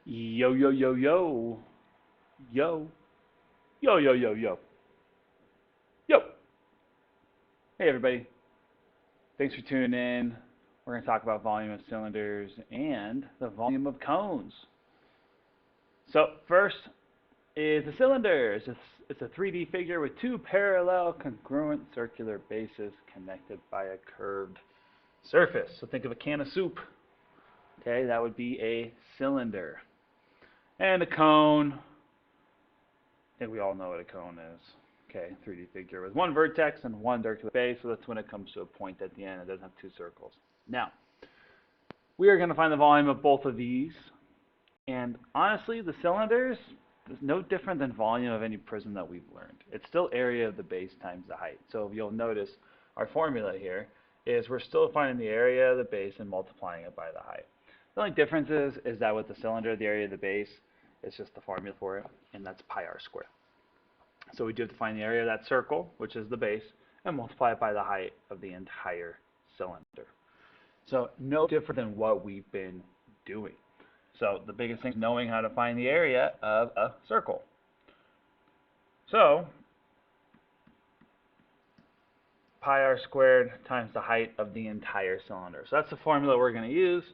Yo, yo, yo, yo. Yo. Yo, yo, yo, yo. Yo. Hey, everybody. Thanks for tuning in. We're going to talk about volume of cylinders and the volume of cones. So, first is a cylinder. It's a 3D figure with two parallel congruent circular bases connected by a curved surface. So, think of a can of soup. Okay, that would be a cylinder. And a cone. I think we all know what a cone is. Okay, 3D figure with one vertex and one circular base, so that's when it comes to a point at the end. It doesn't have two circles. Now, we are going to find the volume of both of these. And honestly, the cylinders is no different than volume of any prism that we've learned. It's still area of the base times the height. So you'll notice our formula here is we're still finding the area of the base and multiplying it by the height. The only difference is that with the cylinder, the area of the base is just the formula for it, and that's pi r squared. So we do have to find the area of that circle, which is the base, and multiply it by the height of the entire cylinder. So no different than what we've been doing. So the biggest thing is knowing how to find the area of a circle. So pi r squared times the height of the entire cylinder. So that's the formula we're going to use.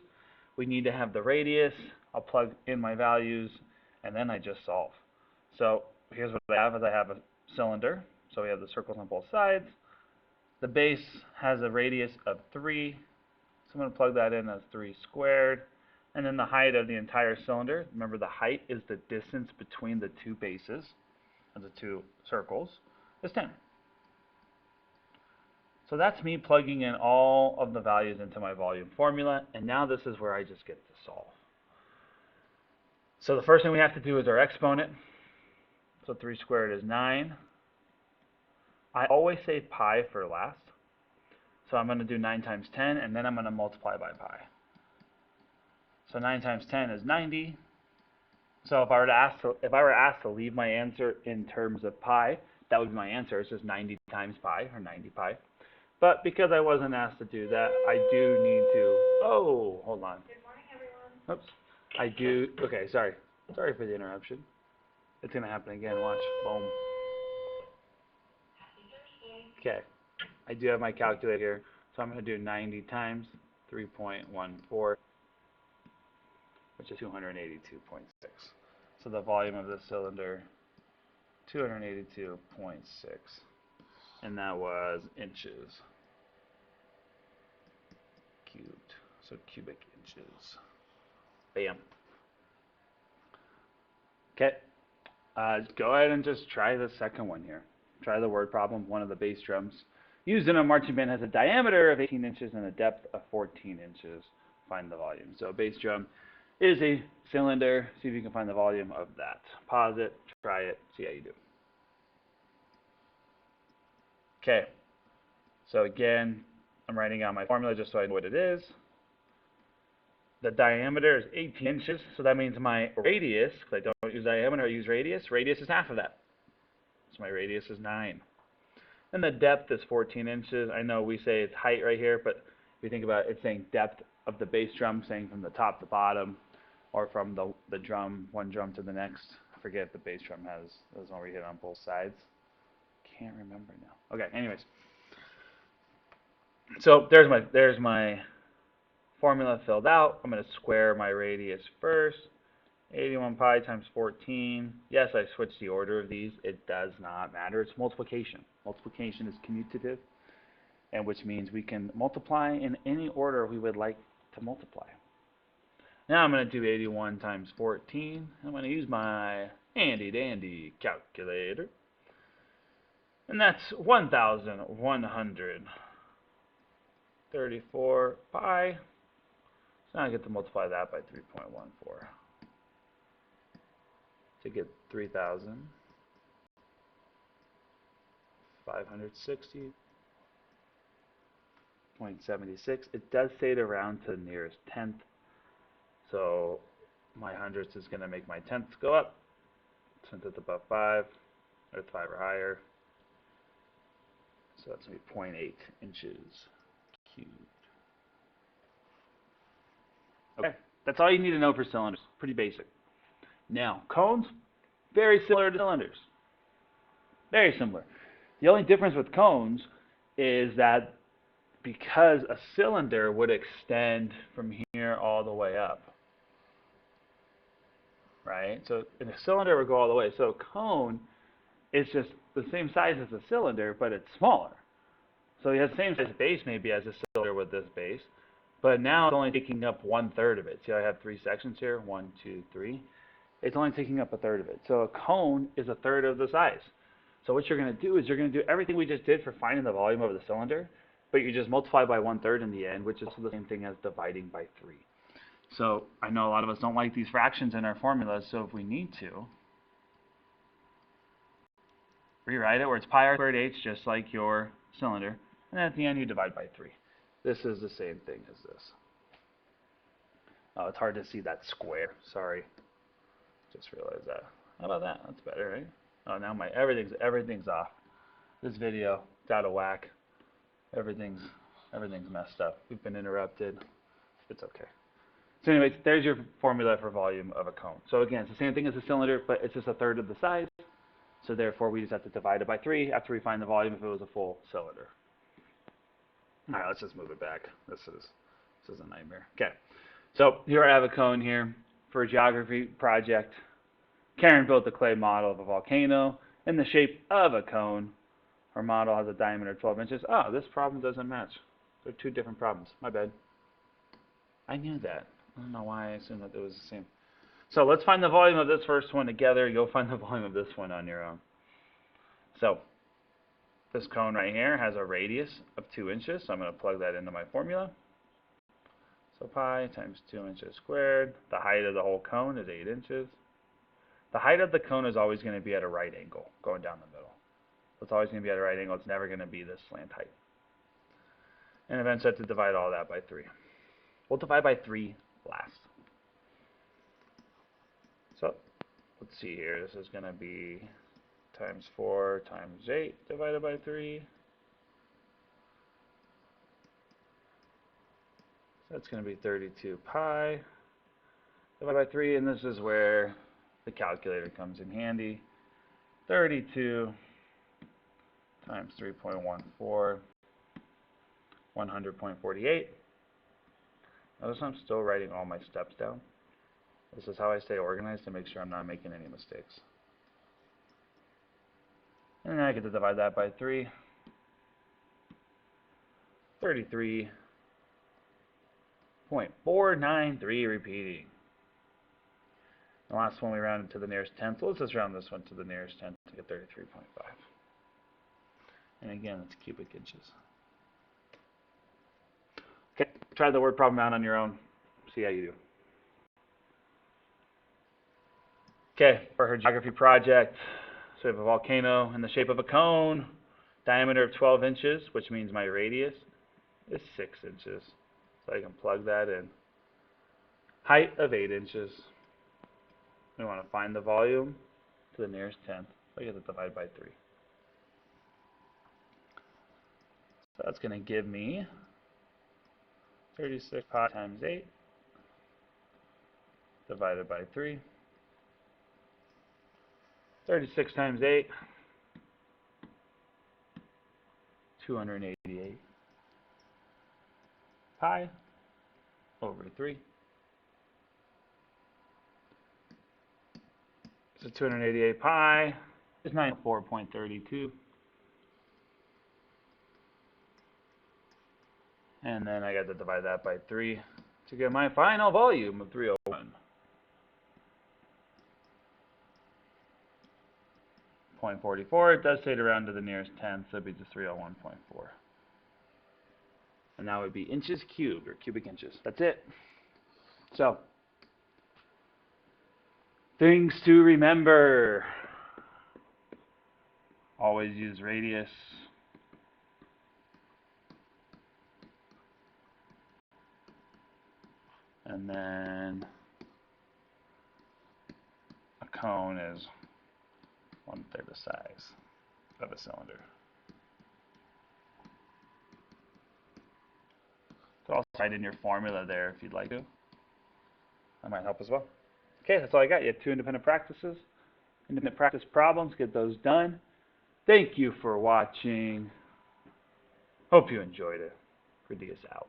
We need to have the radius. I'll plug in my values, and then I just solve. So here's what I have, is I have a cylinder. So we have the circles on both sides. The base has a radius of 3. So I'm going to plug that in as 3 squared. And then the height of the entire cylinder, remember the height is the distance between the two bases of the two circles, is 10. So that's me plugging in all of the values into my volume formula, and now this is where I just get to solve. So the first thing we have to do is our exponent. So 3 squared is 9. I always say pi for last. So I'm going to do 9 times 10, and then I'm going to multiply by pi. So 9 times 10 is 90. So if I were asked to leave my answer in terms of pi, that would be my answer. It's just 90 times pi, or 90 pi. But because I wasn't asked to do that, I do need to, hold on. Good morning, everyone. Oops. Okay, sorry. Sorry for the interruption. It's going to happen again, watch. Boom. Happy Thursday. Okay. I do have my calculator here, so I'm going to do 90 times 3.14, which is 282.6. So the volume of the cylinder, 282.6, and that was inches cubed, so cubic inches. Bam. Okay, go ahead and just try the second one here. Try the word problem. One of the bass drums used in a marching band has a diameter of 18 inches and a depth of 14 inches. Find the volume. So a bass drum is a cylinder. See if you can find the volume of that. Pause it, try it, see how you do. Okay, so again, I'm writing out my formula just so I know what it is. The diameter is 18 inches, so that means my radius, because I don't use diameter, I use radius. Radius is half of that. So my radius is 9. And the depth is 14 inches. I know we say it's height right here, but if you think about it, it's saying depth of the bass drum, saying from the top to bottom, or from the drum, one drum to the next. I forget if the bass drum has overhead on both sides. Can't remember now. Okay, anyways. So there's my formula filled out. I'm going to square my radius first. 81 pi times 14. Yes, I switched the order of these. It does not matter. It's multiplication. Multiplication is commutative, and which means we can multiply in any order we would like to multiply. Now I'm going to do 81 times 14. I'm going to use my handy dandy calculator. And that's 1,134 pi. So now I get to multiply that by 3.14 to get 3,560.76. It does say to round to the nearest tenth. So my hundredths is going to make my tenths go up since it's above 5, or it's 5 or higher. So that's going to be 0.8 inches cubed. Okay, that's all you need to know for cylinders. Pretty basic. Now, cones, very similar to cylinders. Very similar. The only difference with cones is that because a cylinder would extend from here all the way up, right? So and a cylinder would go all the way. So a cone is just the same size as a cylinder, but it's smaller. So you have the same size base maybe as a cylinder with this base, but now it's only taking up 1/3 of it. See, I have 3 sections here, 1, 2, 3. It's only taking up 1/3 of it. So a cone is 1/3 of the size. So what you're going to do is you're going to do everything we just did for finding the volume of the cylinder, but you just multiply by 1/3 in the end, which is the same thing as dividing by 3. So I know a lot of us don't like these fractions in our formulas, so if we need to, rewrite it where it's pi r squared h, just like your cylinder, and then at the end you divide by 3. This is the same thing as this. Oh, it's hard to see that square. Sorry. Just realized that. How about that? That's better, right? Oh, now my everything's off. This video, it's out of whack. Everything's messed up. We've been interrupted. It's okay. So anyways, there's your formula for volume of a cone. So again, it's the same thing as a cylinder, but it's just 1/3 of the size. So therefore, we just have to divide it by 3 after we find the volume if it was a full cylinder. All right, let's just move it back. This is a nightmare. Okay, so here I have a cone here for a geography project. Karen built a clay model of a volcano in the shape of a cone. Her model has a diameter of 12 inches. Oh, this problem doesn't match. They're 2 different problems. My bad. I knew that. I don't know why I assumed that it was the same. So let's find the volume of this first one together. You'll find the volume of this one on your own. So this cone right here has a radius of 2 inches. So I'm going to plug that into my formula. So pi times 2 inches squared. The height of the whole cone is 8 inches. The height of the cone is always going to be at a right angle, going down the middle. So it's always going to be at a right angle. It's never going to be this slant height. And eventually I have to divide all that by 3. We'll divide by 3 last. So let's see here. This is going to be times 4 times 8 divided by 3. So that's going to be 32 pi divided by 3. And this is where the calculator comes in handy. 32 times 3.14, 100.48. Notice I'm still writing all my steps down. This is how I stay organized to make sure I'm not making any mistakes. And then I get to divide that by 3. 33.493 repeating. The last one we rounded to the nearest tenth. So let's just round this one to the nearest tenth to get 33.5. And again, it's cubic inches. Okay, try the word problem out on your own. See how you do. Okay, for her geography project, so we have a volcano in the shape of a cone, diameter of 12 inches, which means my radius is 6 inches. So I can plug that in. Height of 8 inches. We want to find the volume to the nearest tenth. So I get to divide by 3. So that's going to give me 36 pi times 8 divided by 3. 36 times 8, 288 pi over 3. So 288 pi is 94.32. And then I got to divide that by 3 to get my final volume of 301. 0.44. It does say to round to the nearest tenth, so it'd be just 301.4. And that would be inches cubed, or cubic inches. That's it. So, things to remember. Always use radius. And then a cone is 1/3 the size of a cylinder. You could also write in your formula there if you'd like to. That might help as well. Okay, that's all I got. You have 2 independent practices, independent practice problems. Get those done. Thank you for watching. Hope you enjoyed it. Pretty is out.